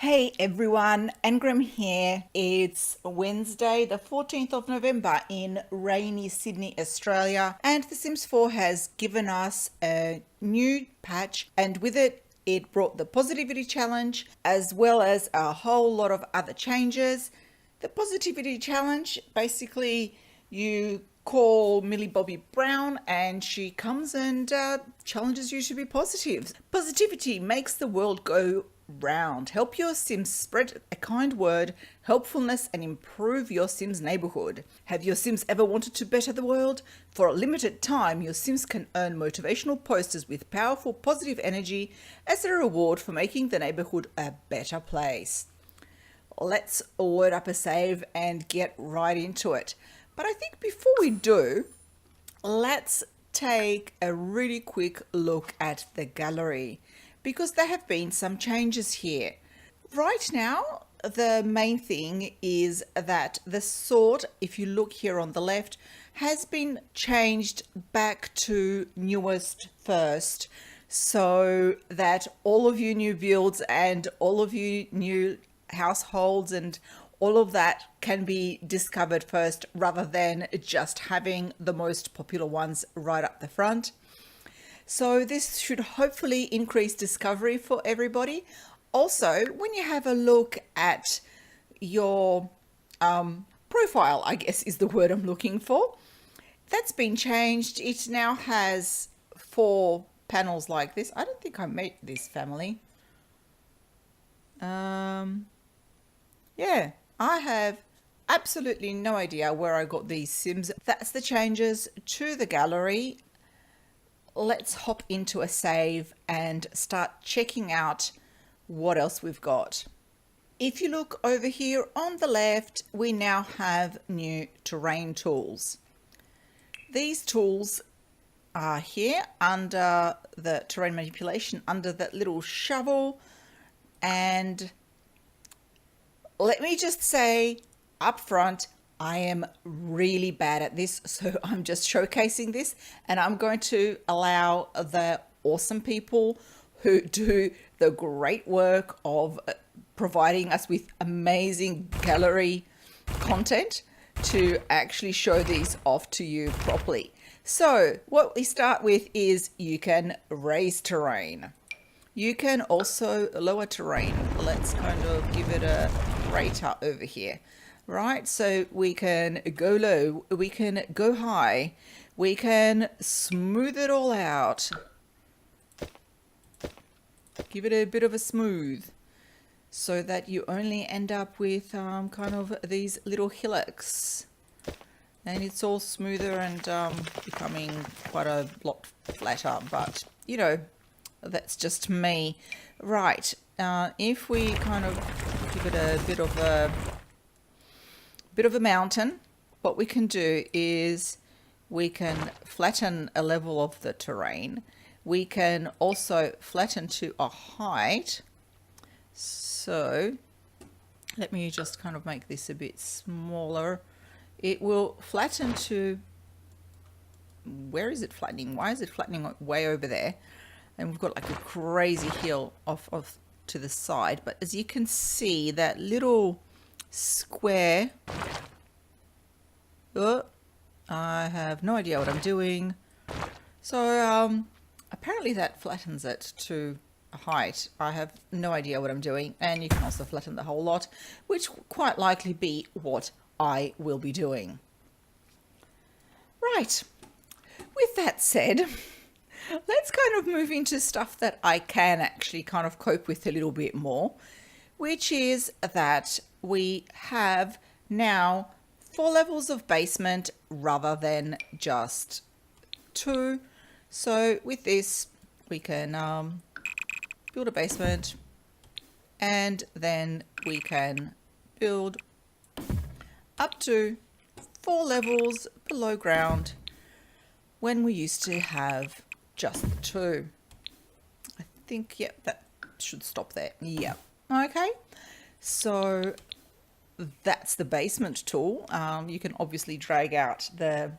Hey everyone, Engram here. It's Wednesday, the 14th of November in rainy Sydney, Australia, and The Sims 4 has given us a new patch, and with it, it brought the positivity challenge as well as a whole lot of other changes. The positivity challenge, basically, you call Millie Bobby Brown and she comes and challenges you to be positive. Positivity makes the world go round. Help your Sims spread a kind word, helpfulness, and improve your Sims neighborhood. Have your Sims ever wanted to better the world? For a limited time, your Sims can earn motivational posters with powerful positive energy as a reward for making the neighborhood a better place. Let's load up a save and get right into it. But I think before we do, let's take a really quick look at the gallery because there have been some changes here. Right now, the main thing is that the sort, if you look here on the left, has been changed back to newest first, so that all of you new builds and all of you new households and all of that can be discovered first rather than just having the most popular ones right up the front. So this should hopefully increase discovery for everybody. Also, when you have a look at your profile, I guess is the word I'm looking for, that's been changed. It now has 4 panels like this. I don't think I made this family. Yeah, I have absolutely no idea where I got these Sims. That's the changes to the gallery. Let's hop into a save and start checking out what else we've got. If you look over here on the left, we now have new terrain tools. These tools are here under the terrain manipulation, under that little shovel, and let me just say up front, I am really bad at this, so I'm just showcasing this, and I'm going to allow the awesome people who do the great work of providing us with amazing gallery content to actually show these off to you properly. So what we start with is you can raise terrain. You can also lower terrain. Let's kind of give it a rater over here. Right, so we can go low, we can go high, we can smooth it all out. Give it a bit of a smooth so that you only end up with kind of these little hillocks. And it's all smoother and becoming quite a lot flatter, but you know, that's just me. Right, if we kind of give it a bit of a mountain, what we can do is we can flatten a level of the terrain. We can also flatten to a height. So let me just kind of make this a bit smaller. It will flatten to, where is it flattening? Why is it flattening way over there? And we've got like a crazy hill off to the side. But as you can see, that little square, oh, I have no idea what I'm doing. So apparently that flattens it to a height. I have no idea what I'm doing, and you can also flatten the whole lot, which will quite likely be what I will be doing. Right, with that said, let's kind of move into stuff that I can actually kind of cope with a little bit more, which is that we have now 4 levels of basement rather than just 2. So with this, we can build a basement, and then we can build up to 4 levels below ground when we used to have just the 2. I think, yep, that should stop there. Yep. Okay. So that's the basement tool. You can obviously drag out the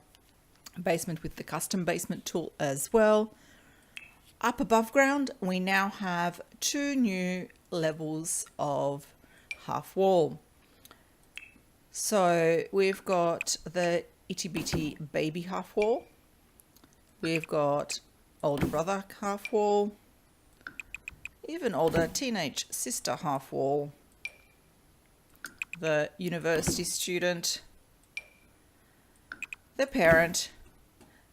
basement with the custom basement tool as well. Up above ground, we now have 2 new levels of half wall. So we've got the itty bitty baby half wall. We've got older brother half wall. Even older teenage sister half wall. The university student. The parent.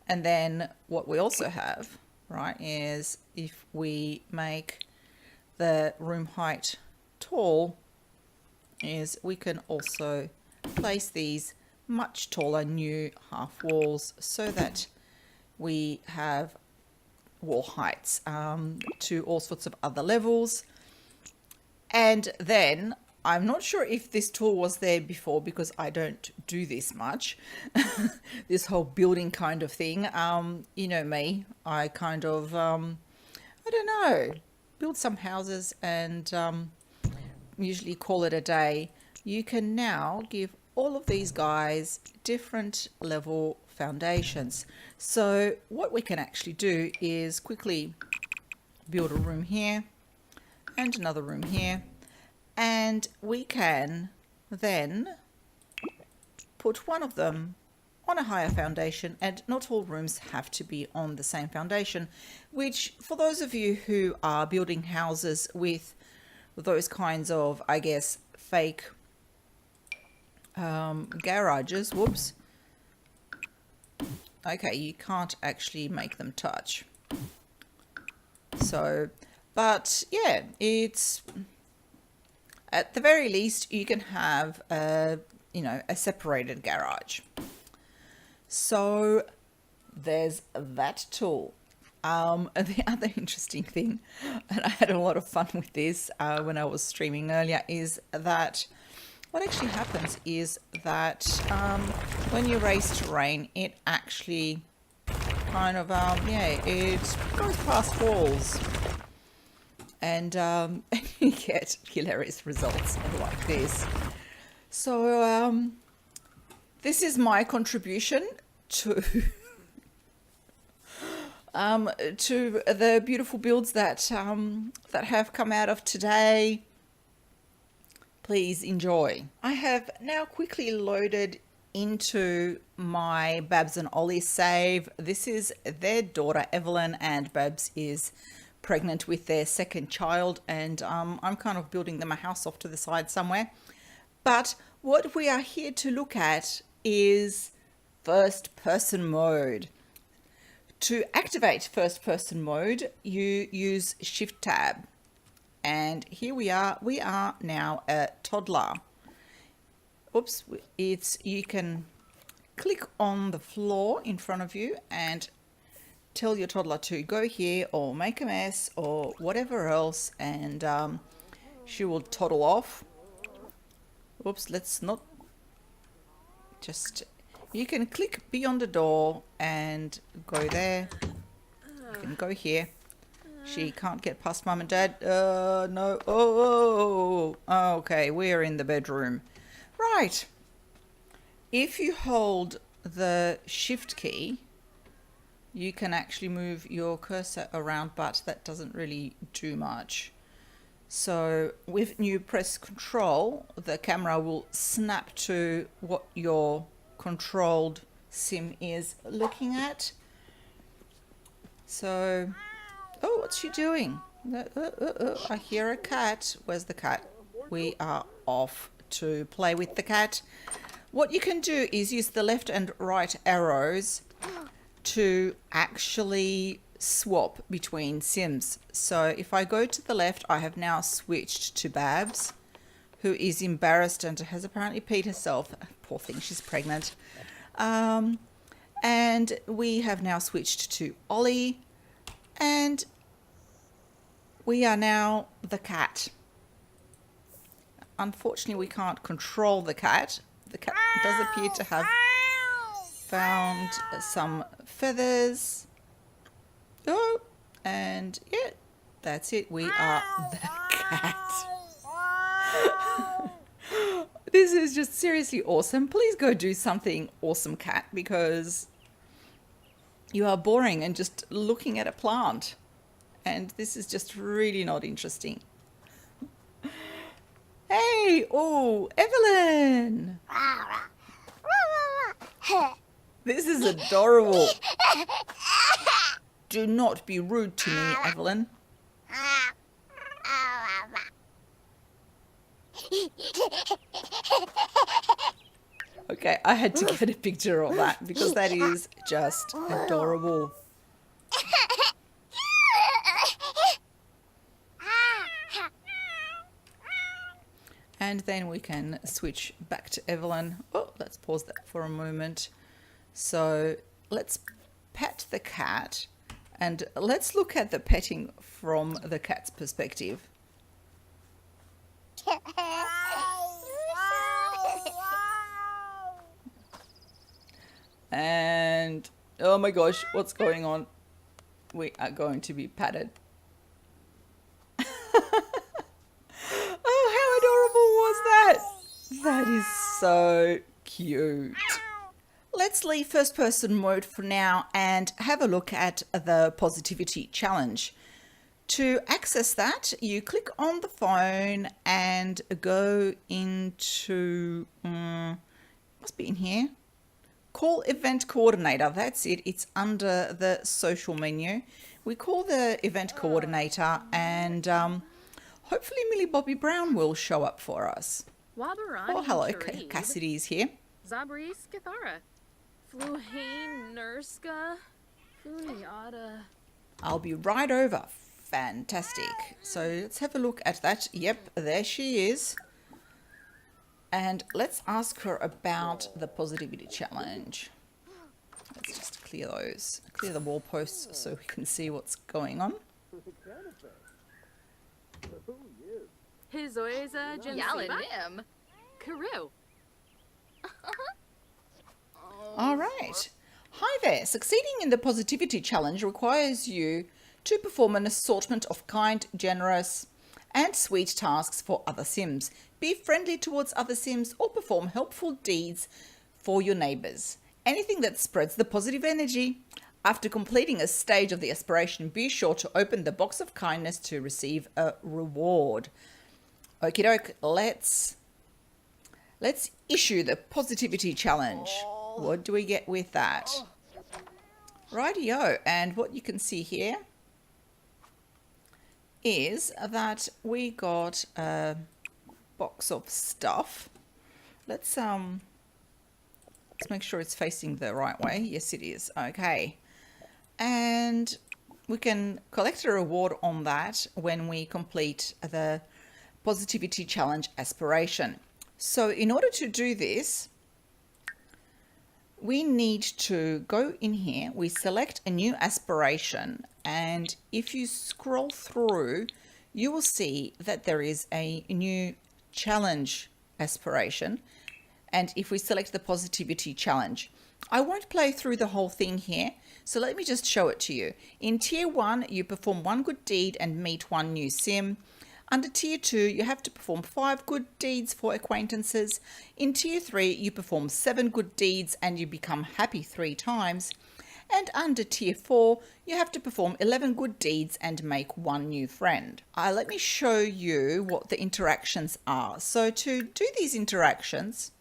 And then what we also have, right, is if we make the room height tall, is we can also place these much taller new half walls so that we have wall heights to all sorts of other levels. And then I'm not sure if this tool was there before because I don't do this much, this whole building kind of thing. You know me, I kind of, I don't know, build some houses and usually call it a day. You can now give all of these guys different level foundations. So what we can actually do is quickly build a room here and another room here. And we can then put one of them on a higher foundation, and not all rooms have to be on the same foundation, which for those of you who are building houses with those kinds of, I guess, fake garages, whoops. Okay, you can't actually make them touch. So, but yeah, it's... At the very least, you can have a, you know, a separated garage. So there's that tool. The other interesting thing, and I had a lot of fun with this when I was streaming earlier, is that what actually happens is that when you raise terrain, it actually kind of, yeah, it goes past walls. And you get hilarious results like this. So this is my contribution to to the beautiful builds that that have come out of today. Please enjoy. I have now quickly loaded into my Babs and Ollie save. This is their daughter Evelyn, and Babs is pregnant with their second child, and I'm kind of building them a house off to the side somewhere. But what we are here to look at is first person mode. To activate first person mode, you use Shift Tab, and here we are now a toddler. Oops, you can click on the floor in front of you and tell your toddler to go here or make a mess or whatever else, and she will toddle off. Oops, let's not just... You can click beyond the door and go there. You can go here. She can't get past mum and dad. No. Oh, okay, we're in the bedroom. Right. If you hold the Shift key, you can actually move your cursor around, but that doesn't really do much. So when you press Control, the camera will snap to what your controlled sim is looking at. So, oh, what's she doing? I hear a cat. Where's the cat? We are off to play with the cat. What you can do is use the left and right arrows to actually swap between sims. So if I go to the left, I have now switched to Babs, who is embarrassed and has apparently peed herself. Poor thing, she's pregnant. And we have now switched to Ollie, and we are now the cat. Unfortunately, we can't control the cat. The cat does appear to have found some feathers. Oh, and yeah, that's it. We are the cat. This is just seriously awesome. Please go do something awesome, cat, because you are boring and just looking at a plant. And this is just really not interesting. Yay! Oh, Evelyn! This is adorable. Do not be rude to me, Evelyn. Okay, I had to get a picture of that because that is just adorable. And then we can switch back to Evelyn. Oh, let's pause that for a moment. So let's pet the cat and let's look at the petting from the cat's perspective. And oh my gosh, what's going on? We are going to be patted. Oh, how adorable was that? That is so cute. Let's leave first person mode for now and have a look at the positivity challenge. To access that, you click on the phone and go into, must be in here. Call event coordinator. That's it. It's under the social menu. We call the event coordinator and hopefully Millie Bobby Brown will show up for us. Oh, hello, Cassidy is here. Zabris Kathara. Fluhane Nurska. Funiata. I'll be right over. Fantastic. So let's have a look at that. Yep, there she is. And let's ask her about the positivity challenge. Let's just clear the wall posts so we can see what's going on. Hizoeza Yalim. Karu. All right. Hi there. Succeeding in the positivity challenge requires you to perform an assortment of kind, generous, and sweet tasks for other Sims. Be friendly towards other Sims or perform helpful deeds for your neighbors. Anything that spreads the positive energy. After completing a stage of the aspiration, be sure to open the box of kindness to receive a reward. Okie doke, let's issue the positivity challenge. What do we get with that? Rightio, and what you can see here is that we got a box of stuff. Let's make sure it's facing the right way. Yes, it is. Okay. And we can collect a reward on that when we complete the positivity challenge aspiration. So in order to do this, we need to go in here, we select a new aspiration, and if you scroll through, you will see that there is a new challenge aspiration. And if we select the positivity challenge, I won't play through the whole thing here, so let me just show it to you. In tier 1, you perform 1 good deed and meet 1 new sim. Under tier 2, you have to perform 5 good deeds for acquaintances. In tier 3, you perform 7 good deeds and you become happy 3 times. And under tier 4, you have to perform 11 good deeds and make 1 new friend. Let me show you what the interactions are. So to do these interactions,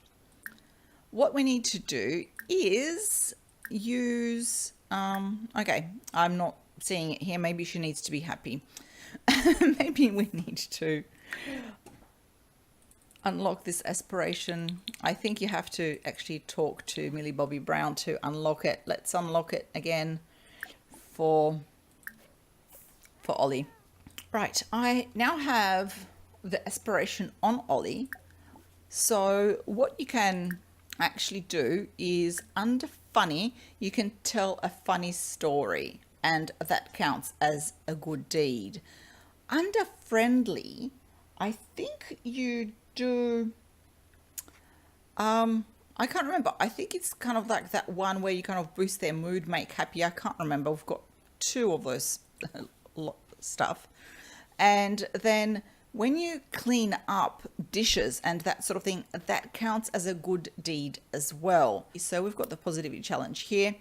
what we need to do is use, okay, I'm not seeing it here. Maybe she needs to be happy. Maybe we need to unlock this aspiration. I think you have to actually talk to Millie Bobby Brown to unlock it. Let's unlock it again for Ollie. Right, I now have the aspiration on Ollie. So what you can actually do is under funny, you can tell a funny story, and that counts as a good deed. Under friendly, I think you do, I can't remember. I think it's kind of like that one where you kind of boost their mood, make happy. I can't remember. We've got 2 of those stuff. And then when you clean up dishes and that sort of thing, that counts as a good deed as well. So we've got the positivity challenge here.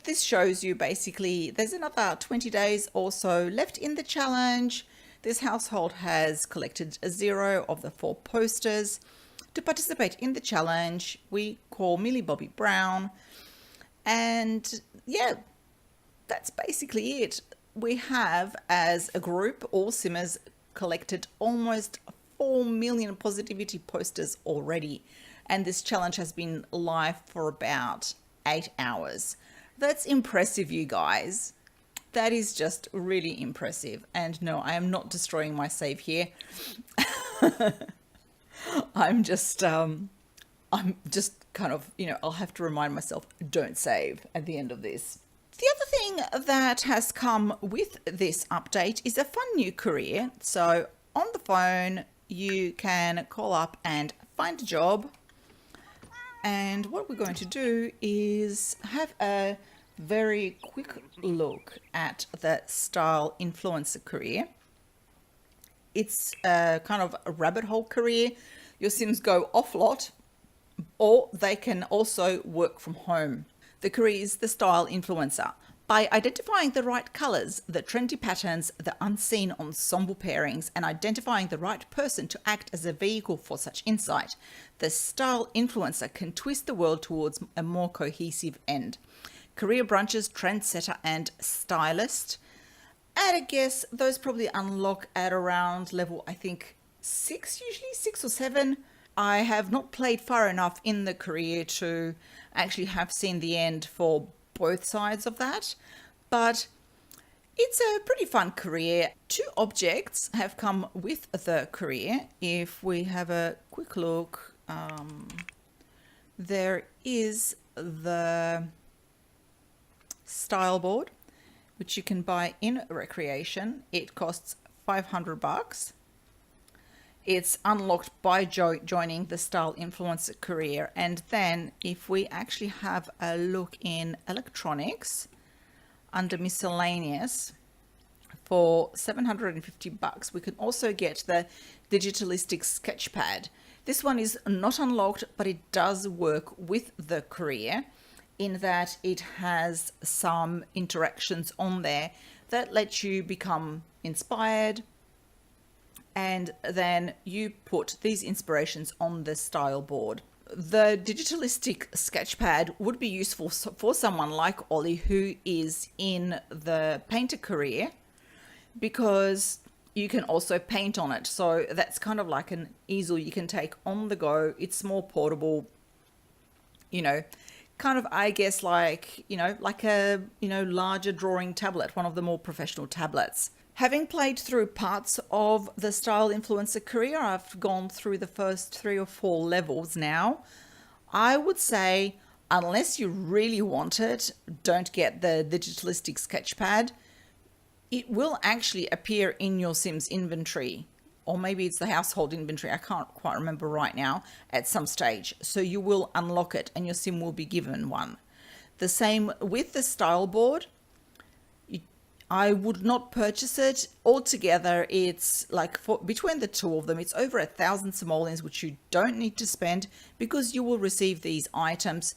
This shows you basically there's another 20 days or so left in the challenge. This household has collected 0 of the 4 posters. To participate in the challenge, we call Millie Bobby Brown. And yeah, that's basically it. We have, as a group, all Simmers collected almost 4 million positivity posters already. And this challenge has been live for about 8 hours. That's impressive, you guys. That is just really impressive. And no, I am not destroying my save here. I'm just kind of, I'll have to remind myself, don't save at the end of this. The other thing that has come with this update is a fun new career. So on the phone, you can call up and find a job. And what we're going to do is have a very quick look at the style influencer career. It's a kind of a rabbit hole career. Your Sims go off lot, or they can also work from home. The career is the style influencer. By identifying the right colors, the trendy patterns, the unseen ensemble pairings, and identifying the right person to act as a vehicle for such insight, the style influencer can twist the world towards a more cohesive end. Career branches, trendsetter, and stylist. And I guess those probably unlock at around level, I think, 6, usually 6 or 7. I have not played far enough in the career to actually have seen the end for both sides of that, but it's a pretty fun career. 2 objects have come with the career. If we have a quick look, there is the style board, which you can buy in Recreation. It costs $500. It's unlocked by joining the style influencer career. And then if we actually have a look in electronics under miscellaneous for $750, we can also get the digitalistic sketchpad. This one is not unlocked, but it does work with the career in that it has some interactions on there that let you become inspired, and then you put these inspirations on the style board. The digitalistic sketchpad would be useful for someone like Ollie, who is in the painter career, because you can also paint on it. So that's kind of like an easel you can take on the go. It's more portable, kind of, I guess, like a, larger drawing tablet, one of the more professional tablets. Having played through parts of the style influencer career, I've gone through the first 3 or 4 levels now. I would say, unless you really want it, don't get the digitalistic sketchpad. It will actually appear in your Sims inventory, or maybe it's the household inventory. I can't quite remember right now, at some stage. So you will unlock it and your Sim will be given one. The same with the style board. I would not purchase it. Altogether, it's like between the 2 of them, it's over 1,000 simoleons, which you don't need to spend, because you will receive these items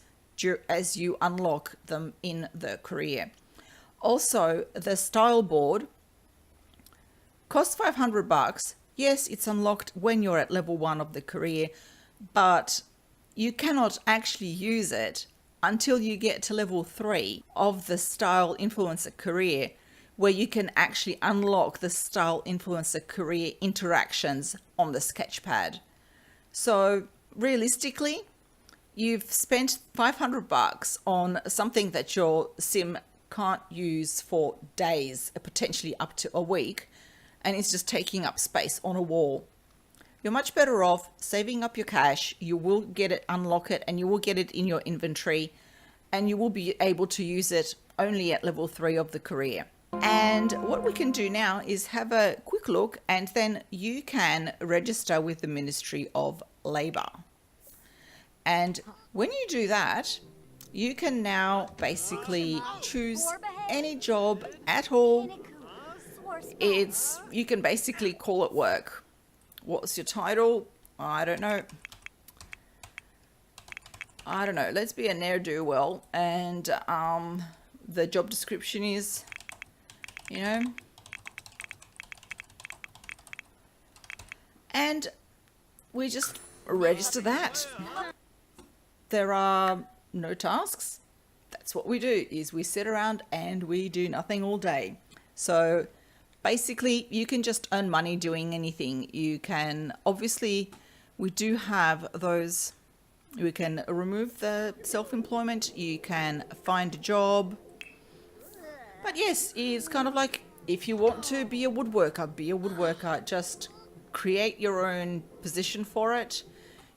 as you unlock them in the career. Also, the style board costs $500. Yes, it's unlocked when you're at level 1 of the career, but you cannot actually use it until you get to level 3 of the style influencer career, where you can actually unlock the style influencer career interactions on the sketchpad. So realistically, you've spent $500 on something that your Sim can't use for days, potentially up to a week, and it's just taking up space on a wall. You're much better off saving up your cash. You will get it, unlock it, and you will get it in your inventory, and you will be able to use it only at level 3 of the career. And what we can do now is have a quick look, and then you can register with the Ministry of Labour. And when you do that, you can now basically choose any job at all. You can basically call it work. What's your title? I don't know. Let's be a ne'er-do-well, and the job description is, and we just register that. There are no tasks. That's what we do, is we sit around and we do nothing all day. So basically you can just earn money doing anything. You can, obviously we do have those, we can remove the self-employment, you can find a job. But yes, it's kind of like, if you want to be a woodworker, be a woodworker. Just create your own position for it.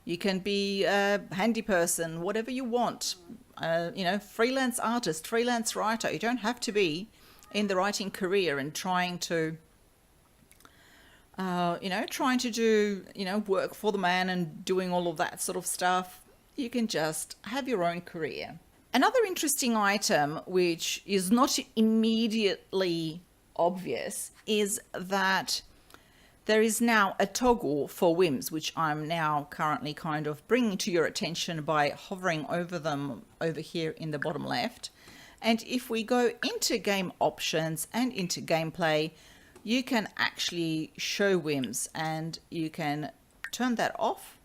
You can be a handy person, whatever you want. You know, freelance artist, freelance writer. You don't have to be in the writing career and trying to, trying to do, work for the man and doing all of that sort of stuff. You can just have your own career. Another interesting item, which is not immediately obvious, is that there is now a toggle for whims, which I'm now currently kind of bringing to your attention by hovering over them over here in the bottom left. And if we go into game options and into gameplay, you can actually show whims, and you can turn that off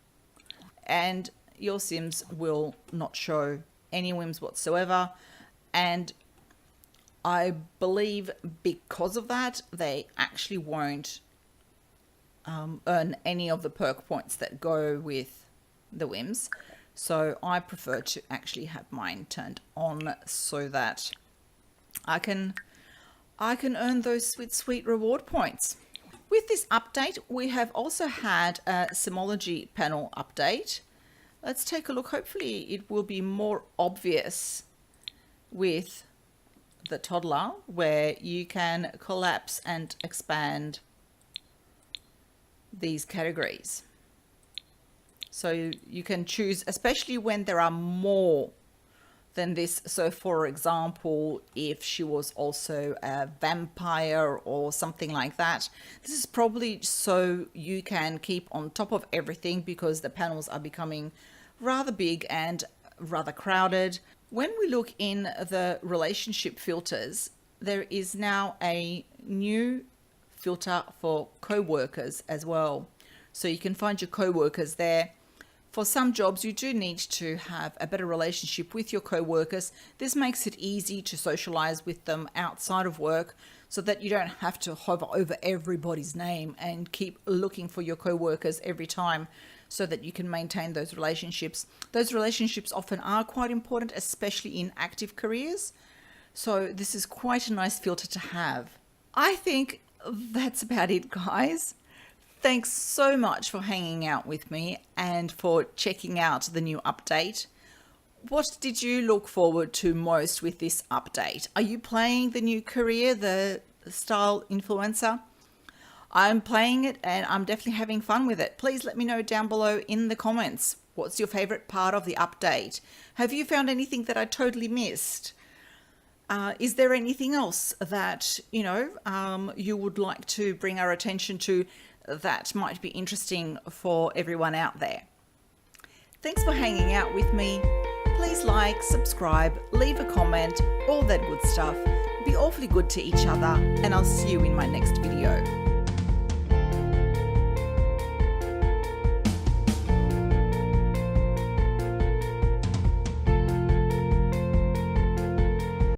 and your Sims will not show any whims whatsoever. And I believe because of that, they actually won't earn any of the perk points that go with the whims. So I prefer to actually have mine turned on so that I can earn those sweet reward points. With this update, we have also had a Simology panel update. Let's take a look. Hopefully it will be more obvious with the toddler, where you can collapse and expand these categories. So you can choose, especially when there are more than this. So for example, if she was also a vampire or something like that, this is probably so you can keep on top of everything, because the panels are becoming rather big and rather crowded. When we look in the relationship filters, there is now a new filter for co-workers as well. So you can find your co-workers there. For some jobs, you do need to have a better relationship with your co-workers. This makes it easy to socialize with them outside of work, so that you don't have to hover over everybody's name and keep looking for your co-workers every time, so that you can maintain those relationships. Those relationships often are quite important, especially in active careers. So this is quite a nice filter to have. I think that's about it, guys. Thanks so much for hanging out with me and for checking out the new update. What did you look forward to most with this update? Are you playing the new career, the style influencer? I'm playing it and I'm definitely having fun with it. Please let me know down below in the comments. What's your favorite part of the update? Have you found anything that I totally missed? Is there anything else that, you would like to bring our attention to that might be interesting for everyone out there? Thanks for hanging out with me. Please like, subscribe, leave a comment, all that good stuff. Be awfully good to each other, and I'll see you in my next video.